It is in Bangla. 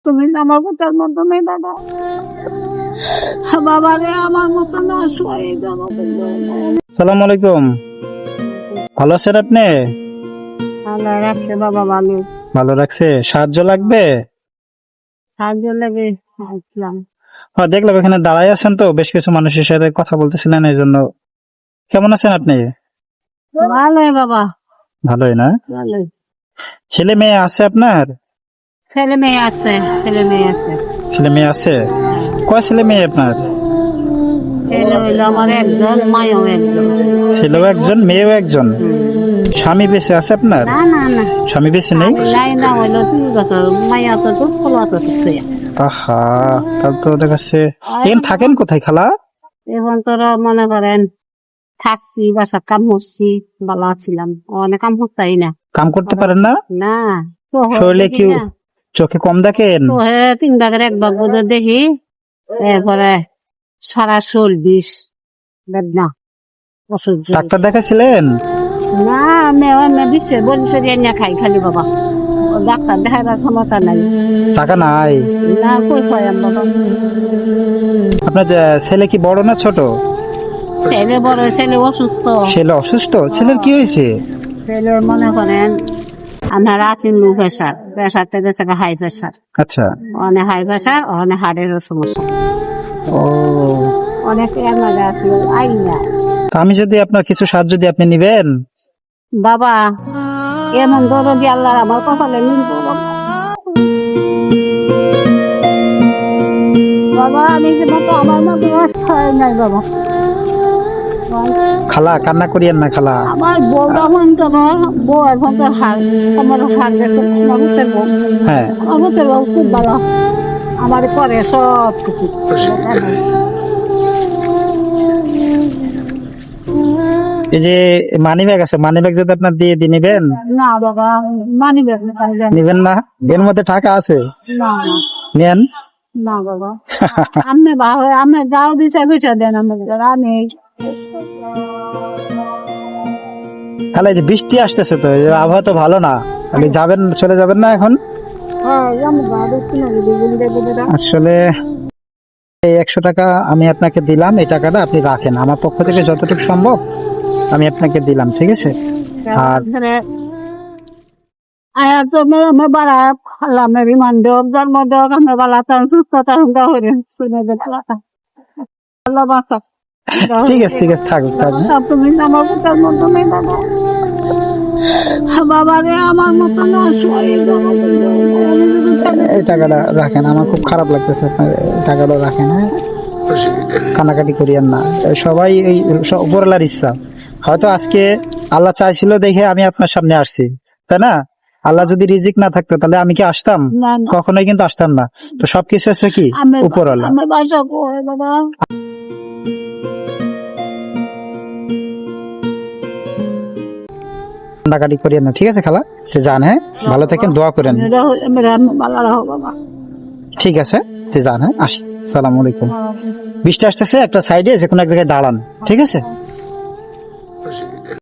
তুমি আমার কথার মতো নেই বাবা, বাবা রে আমার মতো না শোয়াই যাবো। সালাম আলাইকুম, ভালো আছেন আপনি? ভালো রাখছে বাবা, ভালো। ভালো রাখছে। সাহায্য লাগবে? সাহায্য লেগে আসলাম। হ্যাঁ, দেখলাম এখানে দাঁড়াই আছেন তো, বেশ কিছু মানুষের সাথে কথা বলতেছিলেন, এই জন্য। কেমন আছেন আপনি? ভালোই বাবা, ভালোই না? ভালোই। ছেলে মেয়ে আছে আপনার? ছেলে মেয়ে আছে, ছেলে মেয়ে আছে। ছেলে মেয়ে আছে? কয় ছেলে মেয়ে আপনার? ছেলে হইলো আমার একজন, মায়ও একজন। ছেলেও একজন, মেয়েও একজন। স্বামী বেঁচে আছে আপনার? না না না, স্বামী বেঁচে নেই? নাই না, হইলো 3 বছর। মাইয়া তো তো 16 বছর। আহা, তাহলে তো দেখাচ্ছে। এখন থাকেন কোথায় খালা? এখন তোরা মনে করেন থাকছি, বাসা কাম করছি, ভালো ছিলাম। অনেক কাম করতাই না। কাম করতে পারেন না? না তো শরীরে কি চোখে কম দেখেন? তো 3 ভাগের 1 ভাগ বোধ দেখি। এরপরে সারা শোল বিষ বেদনা, অসহ্য। ডাক্তার দেখাছিলেন? না আমি বিশ্বে বলছে না খাই খালি বাবা, ডাক্তার দেখাবার ক্ষমতা নাই, টাকা নাই? না কই খাই বাবা। আপনার ছেলে কি বড় না ছোট? ছেলে বড়, ছেলে অসুস্থ। ছেলে অসুস্থ? ছেলের কি হয়েছে? ছেলে মনে করেন আমার আছে লো প্রেশার, প্রেশারটা গেছে হাই প্রেশার। আচ্ছা। অনেক হাই প্রেশার, অনেক হার্টেরও সমস্যা, ও, অনেক এর আছে আই না। তা আমি যদি আপনার কিছু সাহায্য দিয়ে আপনি নিবেন? বাবা এমন দরদি আল্লাহ আমার কপালে মিলব বাবা। আমি যে মতো আমার মতো অবস্থায় নাই বাবা। খালা কান্না করিয়েন না খালা। আমার বউটা হন তো বউ এখন তো হার আমার হার গেছে। আমার হতের বউ, হ্যাঁ, আমার হতের বউ খুব ভালো, আমার করে সব কিছু। এই যে মানি ব্যাগ আছে, মানি ব্যাগ যদি আপনার দিয়ে দিয়ে নিবেন? না বাবা, মানি ব্যাগ নিবেন না? এর মধ্যে টাকা আছে, না নেন। না বাবা। আমি আমি যাও দিতে পয়সা দেন আমাদের। আমি খালা এই যে বৃষ্টি আসতেছে তো, এই যে আবহাওয়া তো ভালো না, আপনি যাবেন, চলে যাবেন না এখন? আসলে এই 100 টাকা আমি আপনাকে দিলাম, এই টাকাটা আপনি রাখেন, আমার পক্ষ থেকে যতটুকু সম্ভব আমি আপনাকে দিলাম, ঠিক আছে? আর আয়া তো मैं बड़ा अल्लाह मेरी मान दो जन्म दो हमें वाला तो सुस्त होगा हो रे सुने देखला अल्लाह बासा। ঠিক আছে, ঠিক আছে, থাকুক থাকুক। সব তুমি আমার কথার মতো নেই বাবা, বাবা রে আমার মতো না শোয়াই যাবো। এই টাকাটা রাখেন, আমার খুব খারাপ লাগতেছে, আপনার এই টাকাটা রাখেন। হ্যাঁ, কানাকাটি করিয়েন না, সবাই এই উপরওয়ালার ইচ্ছা। হয়তো আজকে আল্লাহ চাইছিল দেখে আমি আপনার সামনে আসছি, তাই না? আল্লাহ যদি রিজিক না থাকতো তাহলে আমি কি আসতাম? না না, কখনোই কিন্তু আসতাম না। তো সবকিছু আছে কি উপরওয়ালা। আমি বাসা কই বাবা। কান্নাকাটি করিয়েন না, ঠিক আছে খালা? যান, হ্যাঁ, ভালো থাকেন, দোয়া করেন। मेरा ভালো রাখো বাবা। ঠিক আছে, যান, হ্যাঁ, আসি। সালাম আলাইকুম। বৃষ্টি আসতেছে, একটা সাইডে যে কোনো এক জায়গায় দাঁড়ান, ঠিক আছে?